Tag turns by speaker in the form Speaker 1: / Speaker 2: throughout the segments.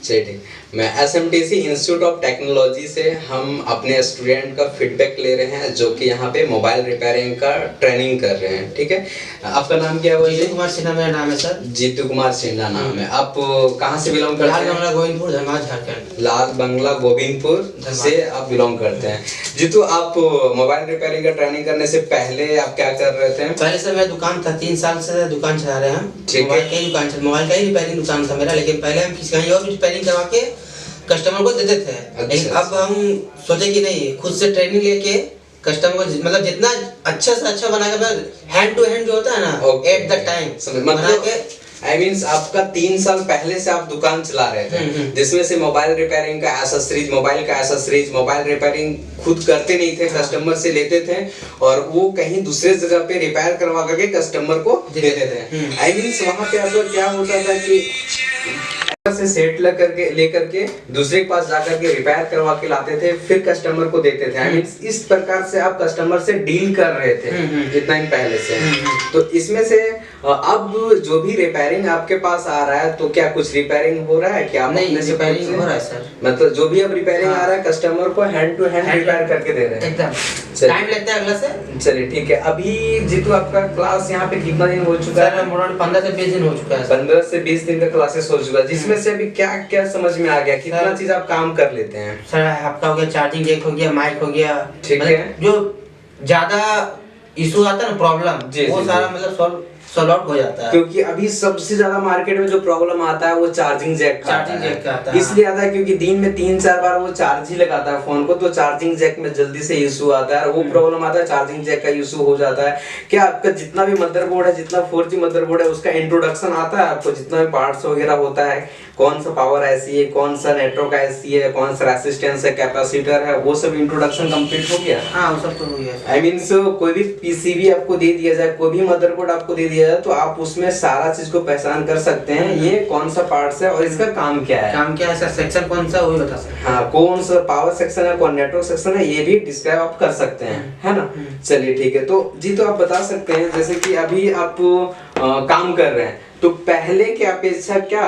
Speaker 1: चलिए ठीक। मैं एसएमटीसी इंस्टीट्यूट ऑफ टेक्नोलॉजी से हम अपने स्टूडेंट का फीडबैक ले रहे हैं जो कि यहाँ पे मोबाइल रिपेयरिंग का ट्रेनिंग कर रहे हैं। ठीक है, आपका नाम क्या है?
Speaker 2: जीतू कुमार सिन्हा मेरा नाम है सर।
Speaker 1: जीतू कुमार सिन्हा नाम है। आप कहाँ से बिलोंग करते हैं?
Speaker 2: लाल बंगला गोविंदपुर, धनबाद, झारखंड।
Speaker 1: लाल बंगला गोविंदपुर से आप बिलोंग करते हैं। जीतू, आप मोबाइल रिपेयरिंग का ट्रेनिंग करने से पहले आप क्या कर रहे थे?
Speaker 2: पहले सर मेरा दुकान था, 3 साल से दुकान चला रहे हैं। मोबाइल का ही दुकान चल, मोबाइल का ही रिपेयरिंग दुकान था मेरा। लेकिन पहले हम किसी कहीं और भी रिपेयरिंग करवा के कस्टमर को देते थे। लेकिन अब हम सोचे कि नहीं, खुद से ट्रेनिंग लेके कस्टमर को मतलब जितना अच्छा से अच्छा बना के, हैंड टू हैंड जो होता है ना, एट द टाइम बना के।
Speaker 1: आई मीन्स आपका 3 साल पहले से आप दुकान चला रहे थे जिसमें से मोबाइल रिपेयरिंग का एसेसरीज, मोबाइल का एसेसरीज, मोबाइल रिपेयरिंग खुद करते नहीं थे, कस्टमर से लेते थे और वो कहीं दूसरे जगह पे रिपेयर करवा करके कस्टमर को देते थे। आई मीन्स वहाँ पे आपका क्या होता था कि से सेट लेकर के दूसरे के पास जाकर के रिपेयर करवा के लाते थे, फिर कस्टमर को देते थे। आई मीन्स इस प्रकार से आप कस्टमर से डील कर रहे थे इतना ही पहले से। तो इसमें से अब जो भी रिपेयरिंग आपके पास आ रहा है, तो क्या कुछ रिपेयरिंग हो रहा है? क्या
Speaker 2: नहीं, रिपेयरिंग हो रहा है सर।
Speaker 1: मतलब जो भी अब रिपेयरिंग आ रहा है कस्टमर को हैंड टू हैंड रिपेयर करके दे रहे हैं।
Speaker 2: एकदम टाइम लेते हैं अगला से।
Speaker 1: चलिए ठीक है। अभी जीतू आपका क्लास यहाँ पे कितना दिन हो चुका है?
Speaker 2: 15 से 20 दिन हो चुका है।
Speaker 1: 15 से 20 दिन का क्लासेस हो चुका है, जिसमें से अभी क्या क्या समझ में आ गया? कितना चीज आप काम कर लेते हैं?
Speaker 2: सर आपका हो गया, चार्जिंग जैक हो गया, माइक हो गया।
Speaker 1: ठीक है।
Speaker 2: जो ज्यादा इशू आता है ना, प्रॉब्लम, वो सारा मतलब सॉल्व आउट हो जाता है।
Speaker 1: क्योंकि अभी सबसे ज्यादा मार्केट में जो प्रॉब्लम आता है वो चार्जिंग जैक का आता है। इसलिए आता है क्योंकि दिन में 3-4 बार वो चार्ज ही लगाता है फोन को, तो चार्जिंग जैक में जल्दी से इशू आता है और वो प्रॉब्लम आता है, चार्जिंग जैक का इशू हो जाता है। क्या आपका जितना भी मदरबोर्ड है, जितना 4G मदरबोर्ड है, उसका इंट्रोडक्शन आता है आपको? जितना भी पार्ट्स वगैरह होता है, कौन सा पावर ऐसी है, कौन सा नेटवर्क ऐसी है, कौन सा रेसिस्टेंस है, कैपेसिटर है, वो सब इंट्रोडक्शन कंप्लीट हो गया?
Speaker 2: हाँ, वो सब तो हो गया।
Speaker 1: आई मीन्स कोई भी पीसीबी आपको दे दिया जाए, कोई भी मदरबोर्ड आपको दे दिया जाए, तो आप उसमें सारा चीज को पहचान कर सकते हैं ये कौन सा पार्ट्स है और इसका काम क्या है।
Speaker 2: काम क्या है सर, सेक्शन कौन सा, वही बता सकते हैं।
Speaker 1: हाँ, कौन सा पावर सेक्शन है, कौन नेटवर्क सेक्शन है, ये भी डिस्क्राइब आप कर सकते हैं, है ना? चलिए ठीक है। तो जी, तो आप बता सकते हैं जैसे कि अभी आप काम कर रहे हैं, तो पहले के अपेक्षा क्या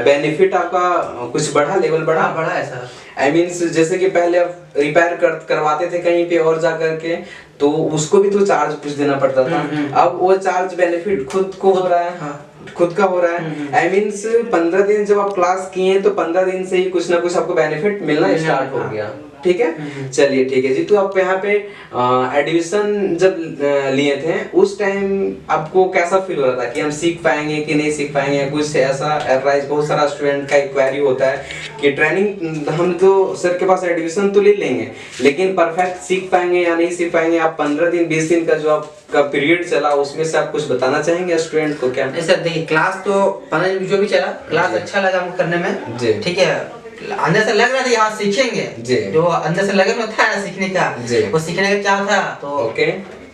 Speaker 1: बेनिफिट आपका कुछ बढ़ा, लेवल बढ़ा?
Speaker 2: हाँ, बढ़ा है सर।
Speaker 1: आई मीन्स जैसे कि पहले आप रिपेयर करवाते थे कहीं पे और जा करके, तो उसको भी तो चार्ज कुछ देना पड़ता था। अब वो चार्ज बेनिफिट खुद को हो रहा है। हाँ। खुद का हो रहा है। आई मीन्स 15 दिन जब आप क्लास किए तो 15 दिन से ही कुछ ना कुछ आपको बेनिफिट मिलना स्टार्ट हो गया। ठीक है, चलिए ठीक है जी। तो आप यहाँ पे एडमिशन जब लिए थे उस टाइम आपको कैसा फील हो रहा था कि हम सीख पाएंगे कि नहीं सीख पाएंगे? कुछ ऐसा एडवाइस, बहुत सारा स्टूडेंट का क्वेरी होता है कि ट्रेनिंग हम तो सर के पास एडमिशन तो ले लेंगे, लेकिन परफेक्ट सीख पाएंगे या नहीं सीख पाएंगे? आप 15 दिन 20 दिन का जो आपका पीरियड चला उसमें से आप कुछ बताना चाहेंगे स्टूडेंट को? क्या
Speaker 2: सर देखिए, क्लास तो 15 दिन जो भी चला, क्लास अच्छा लगा हमको करने में। ठीक है, अंदर से लग रहा था यहाँ सीखेंगे, जो अंदर से लगे था ना सीखने का, वो सीखने का क्या था। तो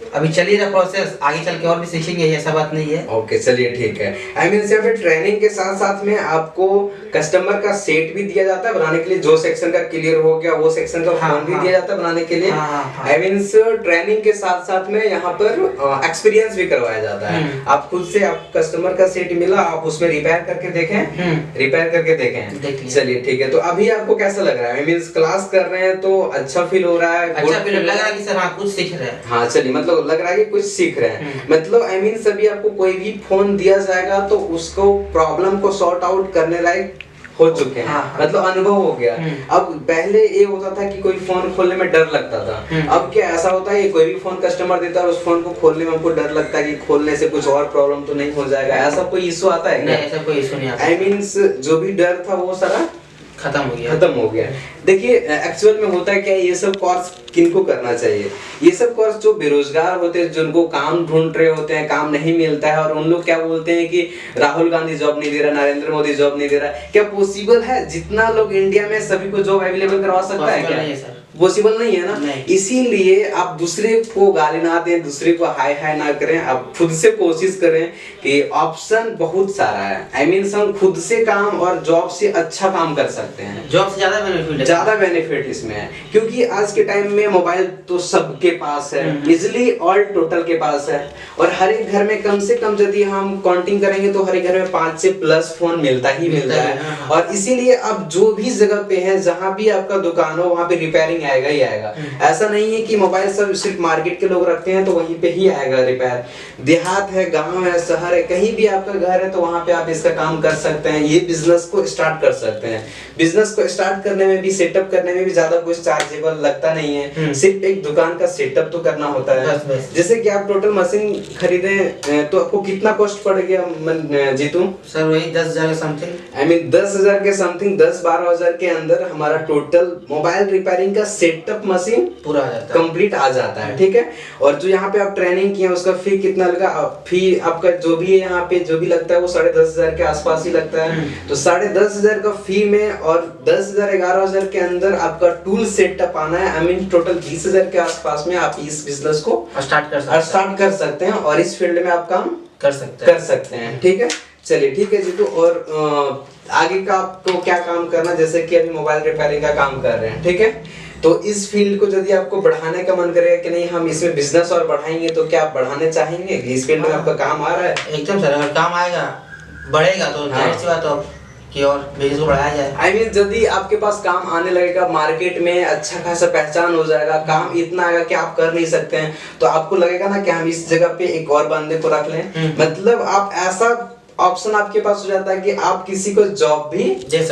Speaker 2: अभी चलिए ना प्रोसेस, आगे चल के और भी सीखेंगे, ऐसा बात नहीं है।
Speaker 1: ओके, चलिए ठीक है। आई मीन यहाँ पे ट्रेनिंग के साथ साथ में आपको कस्टमर का सेट भी दिया जाता है बनाने के लिए, जो सेक्शन का क्लियर हो गया वो सेक्शन का फोन भी दिया जाता है बनाने के लिए। आई मीन ट्रेनिंग के साथ साथ में यहाँ पर एक्सपीरियंस भी करवाया जाता है। आप खुद से, आप कस्टमर का सेट मिला, आप उसमें रिपेयर करके देखें, रिपेयर करके देखें। चलिए ठीक है। तो अभी आपको कैसा लग रहा है? आई मीन क्लास कर रहे हैं तो अच्छा फील हो रहा है?
Speaker 2: अच्छा फील लग रहा है कि सर हाँ कुछ सीख रहे हैं।
Speaker 1: हाँ, चलिए, मतलब लग रहा है कि कुछ सीख रहे हैं। मतलब आई मीन सभी आपको कोई भी फोन दिया जाएगा तो उसको प्रॉब्लम को सॉर्ट आउट करने लायक हो चुके हैं। मतलब अनुभव हो गया। अब पहले ये होता था कि कोई फोन खोलने में डर लगता था। अब क्या ऐसा होता है कि कोई भी फोन कस्टमर देता है और उस फोन को खोलने में हमको डर लगता है कि खोलने से कुछ और प्रॉब्लम तो नहीं हो जाएगा? ऐसा कोई इशू आता है?
Speaker 2: नहीं, ऐसा कोई इशू नहीं आता।
Speaker 1: आई मीन्स जो भी डर था वो सारा
Speaker 2: खत्म हो गया।
Speaker 1: देखिए, एक्चुअल में होता है क्या, ये सब कोर्स किनको करना चाहिए? ये सब कोर्स जो बेरोजगार होते हैं, जिनको काम ढूंढ रहे होते हैं, काम नहीं मिलता है और उन लोग क्या बोलते हैं कि राहुल गांधी जॉब नहीं दे रहा, नरेंद्र मोदी जॉब नहीं दे रहा। क्या पॉसिबल है जितना लोग इंडिया में सभी को जॉब अवेलेबल करवा सकता है? क्या पॉसिबल नहीं है ना।
Speaker 2: नहीं।
Speaker 1: इसीलिए आप दूसरे को गाली ना दें, दूसरे को हाय हाय ना करें, आप खुद से कोशिश करें कि ऑप्शन बहुत सारा है। आई मीन हम खुद से काम और जॉब से अच्छा काम कर सकते हैं।
Speaker 2: जॉब से ज्यादा बेनिफिट है,
Speaker 1: ज्यादा बेनिफिट इसमें है, क्योंकि आज के टाइम में मोबाइल तो सबके पास है, इजिली ऑल टोटल के पास है। और हर एक घर में कम से कम यदि हम काउंटिंग करेंगे तो हर एक घर में 5 से प्लस फोन मिलता है।
Speaker 2: हाँ।
Speaker 1: और इसीलिए अब जो भी जगह पे है, जहाँ भी आपका दुकान हो, वहाँ पे रिपेयरिंग आएगा ही आएगा। ऐसा नहीं है कि मोबाइल सब सिर्फ मार्केट के लोग रखते हैं तो वहीं पे ही आएगा रिपेयर। देहात है, गांव है, शहर है, कहीं भी आपका घर है तो वहाँ पे आप इसका काम कर सकते हैं। ये बिजनेस को स्टार्ट कर सकते हैं। बिजनेस को स्टार्ट करने में भी, सेटअप करने में भी ज्यादा कुछ चार्जेबल लगता नहीं है। सिर्फ एक दुकान का सेटअप तो करना होता है।
Speaker 2: बस।
Speaker 1: जैसे कि आप टोटल मशीन खरीदे तो आपको कितना कॉस्ट पड़ गया जीतू?
Speaker 2: सर वही 10,000 समथिंग।
Speaker 1: आई मीन 10,000 के समथिंग, 10-12,000 के अंदर हमारा टोटल मोबाइल रिपेयरिंग का सेटअप मशीन
Speaker 2: पूरा आ जाता है,
Speaker 1: कंप्लीट आ जाता है। ठीक है। और जो यहाँ पे आप ट्रेनिंग किए उसका फी कितना लगा? फी आपका जो भी है यहाँ पे जो भी लगता है वो 10,500 के आसपास ही लगता है। तो 10,500 का फी में और 10,000-11,000 के अंदर आपका टूल सेटअप आना है। आई मीन टोटल 20,000 के आसपास में आप इस बिजनेस को स्टार्ट कर सकते हैं और इस फील्ड में आप काम कर सकते हैं। ठीक है, चलिए ठीक है जीतू। और आगे का आपको क्या काम करना, जैसे कि अभी मोबाइल रिपेयरिंग का काम कर रहे हैं, ठीक है, तो इस फील्ड को यदि आपको बढ़ाने का मन करेगा कि नहीं हम इसमें बिजनेस और बढ़ाएंगे, तो क्या आप बढ़ाने चाहेंगे कि इस फील्ड में आपका काम आ रहा है?
Speaker 2: एकदम सर, अगर काम आएगा बढ़ेगा तो जाहिर सी बात हो कि और बिजनेस को बढ़ाया जाए।
Speaker 1: आई मीन यदि आपके पास काम आने लगेगा, मार्केट में अच्छा खासा पहचान हो जाएगा, काम इतना आएगा कि आप कर नहीं सकते हैं, तो आपको लगेगा ना कि हम इस जगह पे एक और बंदे को रख लें। मतलब आप ऐसा ऑप्शन आपके पास हो जाता है कि आप किसी को जॉब भी दे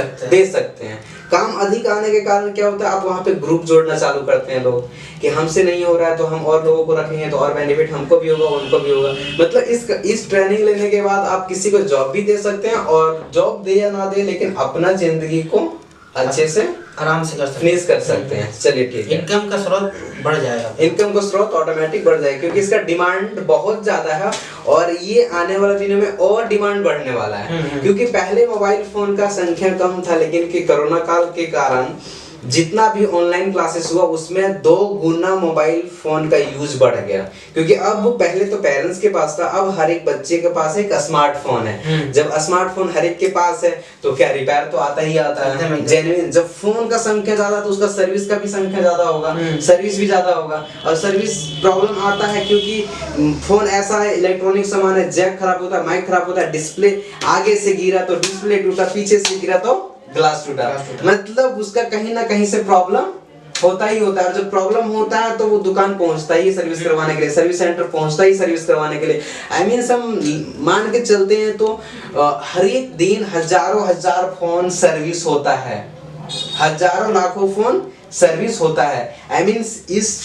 Speaker 1: सकते हैं। काम अधिक आने के कारण क्या होता है, आप वहाँ पे ग्रुप जोड़ना चालू करते हैं लोग कि हमसे नहीं हो रहा है तो हम और लोगों को रखेंगे तो और बेनिफिट हमको भी होगा, उनको भी होगा। मतलब इस ट्रेनिंग लेने के बाद आप किसी को जॉब भी दे सकते हैं, और जॉब दे या ना दे लेकिन अपना जिंदगी को अच्छे से
Speaker 2: आराम से
Speaker 1: कर सकते हैं। चलिए ठीक है,
Speaker 2: इनकम का स्रोत बढ़ जाएगा,
Speaker 1: इनकम का स्रोत ऑटोमेटिक बढ़ जाएगा, क्योंकि इसका डिमांड बहुत ज्यादा है और ये आने वाले दिनों में और डिमांड बढ़ने वाला है। क्योंकि पहले मोबाइल फोन का संख्या कम था, लेकिन कि कोरोना काल के कारण जितना भी ऑनलाइन क्लासेस हुआ उसमें 2 गुना मोबाइल फोन का यूज बढ़ गया। क्योंकि अब पहले तो पेरेंट्स के पास था, अब हर एक बच्चे के पास एक स्मार्टफोन है। जब स्मार्टफोन हर एक के पास है तो क्या रिपेयर तो आता ही आता है जेन्युइन। जब फोन का संख्या ज्यादा तो उसका सर्विस का भी संख्या ज्यादा होगा, सर्विस भी ज्यादा होगा। और सर्विस प्रॉब्लम आता है क्योंकि फोन ऐसा है, इलेक्ट्रॉनिक सामान है, जैक खराब होता है, माइक खराब होता है, डिस्प्ले आगे से गिरा तो डिस्प्ले टूटा, पीछे से गिरा तो ग्लास टूटा। मतलब उसका कहीं ना कहीं से प्रॉब्लम होता ही होता है। और जब प्रॉब्लम होता है तो वो दुकान पहुंचता ही सर्विस करवाने के लिए, सर्विस सेंटर पहुंचता ही सर्विस करवाने के लिए। आई मीन हम मान के चलते हैं तो हर एक दिन हजारों हजार फोन सर्विस होता है, हजारों लाखों फोन सर्विस होता है। आई मीन इस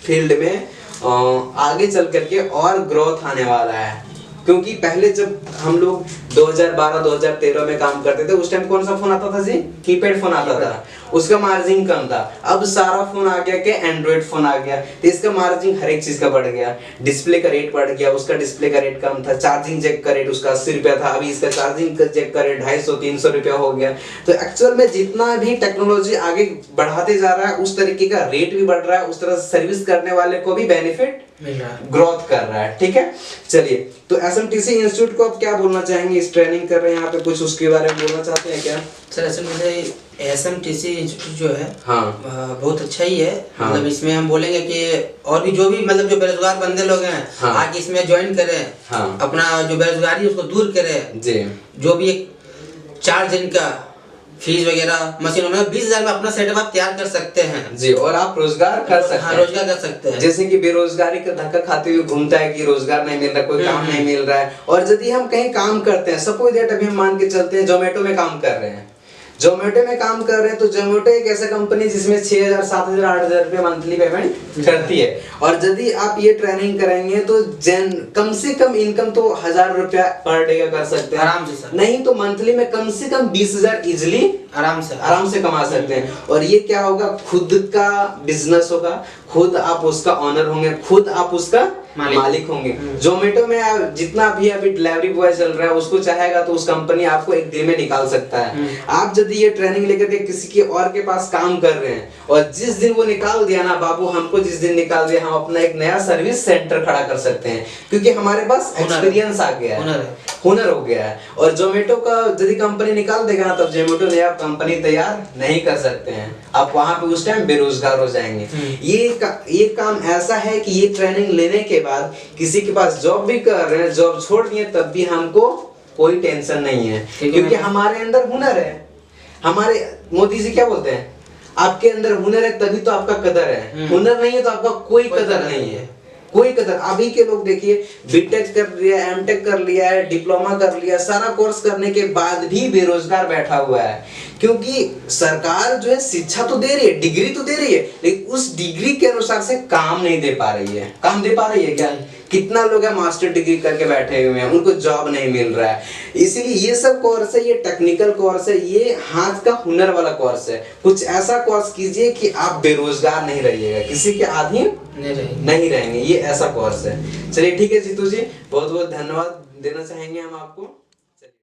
Speaker 1: फील्ड में आगे चल करके और ग्रोथ आने वाला है। क्योंकि पहले जब हम लोग 2012-2013 में काम करते थे उस टाइम कौन सा फोन आता था जी? कीपैड फोन आता था, उसका मार्जिन कम था। अब सारा फोन आ गया कि एंड्रॉइड फोन आ गया तो इसका मार्जिन हर एक चीज का बढ़ गया। डिस्प्ले का रेट बढ़ गया, उसका डिस्प्ले का रेट कम था। चार्जिंग जैक का रेट उसका 80 रुपया था, अभी इसका चार्जिंग जैक का रेट 250-300 रुपया हो गया। तो एक्चुअल में जितना भी टेक्नोलॉजी आगे बढ़ाते जा रहा है उस तरीके का रेट भी बढ़ रहा है, उस तरह से सर्विस करने वाले को भी बेनिफिट ग्रोथ कर रहा है। ठीक है, चलिए तो एसएमटीसी इंस्टीट्यूट को आप क्या बोलना चाहेंगे? इस ट्रेनिंग कर रहे हैं यहाँ पे, कुछ उसके बारे में बोलना चाहते हैं क्या?
Speaker 2: सर एसएमटीसी इंस्टीट्यूट जो है बहुत अच्छा ही है।
Speaker 1: हाँ।
Speaker 2: मतलब इसमें हम बोलेंगे कि और भी जो भी मतलब जो बेरोजगार बंदे लोग हैं आगे इसमें ज्वाइन करें, अपना जो बेरोजगारी उसको दूर करें जी। जो भी एक 4 दिन का फीस वगैरह मशीनों में 20,000 में अपना सेटअप आप तैयार कर सकते हैं जी। और आप रोजगार कर सकते हैं, रोजगार कर सकते हैं। जैसे कि बेरोजगारी का धक्का खाते हुए घूमता है कि रोजगार नहीं मिल रहा, कोई काम नहीं मिल रहा है। और यदि हम कहीं काम करते हैं, सपोज दैट अभी हम मान के चलते हैं जोमेटो में काम कर रहे हैं, जोमेटो में काम कर रहे हैं तो जोमेटो एक ऐसा कंपनी जिसमें 6,000, 7,000, 8,000 रुपये मंथली पेमेंट करती है। और यदि आप ये ट्रेनिंग कराएंगे तो कम से कम इनकम तो 1,000 रुपया पर डे का कर सकते हैं आराम से सर। नहीं तो मंथली में कम से कम 20,000 इजिली आराम से कमा सकते हैं। और ये क्या होगा, खुद का बिजनेस होगा, खुद आप उसका ऑनर होंगे, खुद आप उसका
Speaker 1: मालिक होंगे। जोमेटो में जितना भी अभी डिलीवरी बॉय चल रहा है उसको चाहेगा तो उस कंपनी आपको एक दिन में निकाल सकता है। आप यदि ये ट्रेनिंग लेकर के किसी के और के पास काम कर रहे हैं और जिस दिन वो निकाल दिया ना बाबू, हमको जिस दिन निकाल दिया, हम अपना एक नया सर्विस सेंटर खड़ा कर सकते हैं क्योंकि हमारे पास एक्सपीरियंस आ गया है, हुनर हो गया है। और जोमेटो का यदि कंपनी निकाल देगा ना तब जोमेटो नया कंपनी तैयार नहीं कर सकते हैं, आप वहां पे उस टाइम बेरोजगार हो जाएंगे। ये काम ऐसा है कि ये ट्रेनिंग लेने के बाद किसी के पास जॉब भी कर रहे हैं, जॉब छोड़ दिए तब भी हमको कोई टेंशन नहीं है क्योंकि हमारे अंदर हुनर है। हमारे मोदी जी क्या बोलते हैं, आपके अंदर हुनर है तभी तो आपका कदर है, हुनर नहीं है तो आपका कोई कदर नहीं है, कोई कदर। अभी के लोग देखिए बीटेक कर लिया, एमटेक कर लिया है, डिप्लोमा कर लिया, सारा कोर्स करने के बाद भी बेरोजगार बैठा हुआ है क्योंकि सरकार जो है शिक्षा तो दे रही है, डिग्री तो दे रही है, लेकिन उस डिग्री के अनुसार से काम नहीं दे पा रही है। काम दे पा रही है क्या? कितना लोग है मास्टर डिग्री करके बैठे हुए हैं, उनको जॉब नहीं मिल रहा है। इसीलिए ये सब कोर्स है, ये टेक्निकल कोर्स है, ये हाथ का हुनर वाला कोर्स है। कुछ ऐसा कोर्स कीजिए कि आप बेरोजगार नहीं रहिएगा, किसी के अधीन नहीं रहेंगे, ये ऐसा कोर्स है। चलिए ठीक है जीतू जी, बहुत बहुत धन्यवाद देना चाहेंगे हम आपको।